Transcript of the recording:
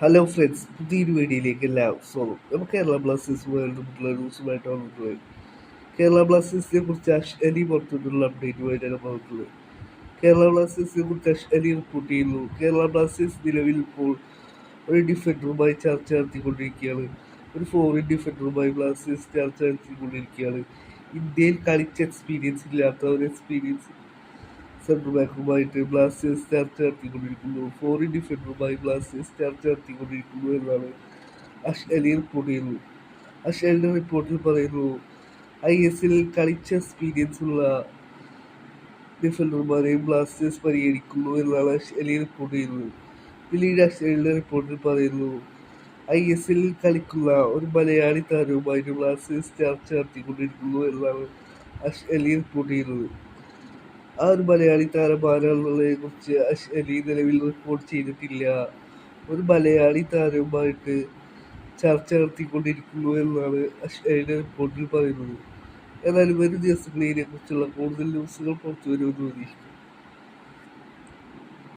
Hello friends, പുതിയൊരു വീഡിയോയിലേക്ക് എല്ലാവർക്കും സ്വാഗതം. നമുക്ക് കേരള ബ്ലാസ്റ്റേഴ്സുമായിട്ട് നമുക്കുള്ള ന്യൂസുമായിട്ടാണ് വന്നിട്ടുള്ളത്. കേരള ബ്ലാസ്റ്റേഴ്സിനെ കുറിച്ച് അഷ് അലി പുറത്തുവിട്ടുള്ള അപ്ഡേറ്റുമായിട്ടാണ് പറഞ്ഞിട്ടുള്ളത്. കേരള ബ്ലാസ്റ്റേഴ്സിനെ കുറിച്ച് അഷ് അലി റിപ്പോർട്ട് ചെയ്യുന്നു. കേരള ബ്ലാസ്റ്റേഴ്സ് നിലവിൽ ഇപ്പോൾ ഒരു ഡിഫൻഡറുമായി ചർച്ച നടത്തിക്കൊണ്ടിരിക്കുകയാണ്. ഒരു ഫോറിൻ ഡിഫൻഡറുമായി ബ്ലാസ്റ്റേഴ്സ് ചർച്ച നടത്തിക്കൊണ്ടിരിക്കുകയാണ്. ഇന്ത്യയിൽ കളിച്ച എക്സ്പീരിയൻസ് ഇല്ലാത്ത ഒരു എക്സ്പീരിയൻസ് സെൻട്രൽ ബാക്കുമായിട്ട് ബ്ലാസ്റ്റേഴ്സ് ചർച്ച നടത്തിക്കൊണ്ടിരിക്കുന്നു. ഫോറിൻ ഡിഫൻഡറുമായി ബ്ലാസ്റ്റേഴ്സ് ചർച്ച നടത്തിക്കൊണ്ടിരിക്കുന്നു എന്നാണ് അഷ് അലി റിപ്പോർട്ട് ചെയ്യുന്നത്. അഷ് അലിയുടെ റിപ്പോർട്ടിൽ പറയുന്നു, ISL കളിച്ച എക്സ്പീരിയൻസ് ഉള്ള ഡിഫൻഡർമാരെയും ബ്ലാസ്റ്റേഴ്സ് പരിഗണിക്കുന്നു എന്നാണ് അഷ് അലി റിപ്പോർട്ട് ചെയ്യുന്നത്. പിന്നീട് അഷ് അലിയുടെ റിപ്പോർട്ടിൽ പറയുന്നു, ISL കളിക്കുന്ന ഒരു മലയാളി താരവുമായിട്ട് ബ്ലാസ്റ്റേഴ്സ് ചർച്ച നടത്തിക്കൊണ്ടിരിക്കുന്നു എന്നാണ് അഷ് അലി റിപ്പോർട്ട് ചെയ്യുന്നത്. ആ ഒരു മലയാളി താരം ആരാണെന്നുള്ളതിനെ കുറിച്ച് അഷ് അലി നിലവിൽ റിപ്പോർട്ട് ചെയ്തിട്ടില്ല. ഒരു മലയാളി താരവുമായിട്ട് ചർച്ച നടത്തിക്കൊണ്ടിരിക്കുന്നു എന്നാണ് അഷ് അലിയുടെ റിപ്പോർട്ടിൽ പറയുന്നത്. എന്നാൽ വരും ദിവസങ്ങളിൽ ഇതിനെക്കുറിച്ചുള്ള കൂടുതൽ ന്യൂസുകൾ പുറത്തു വരുമെന്ന് പ്രതീക്ഷിക്കുന്നു.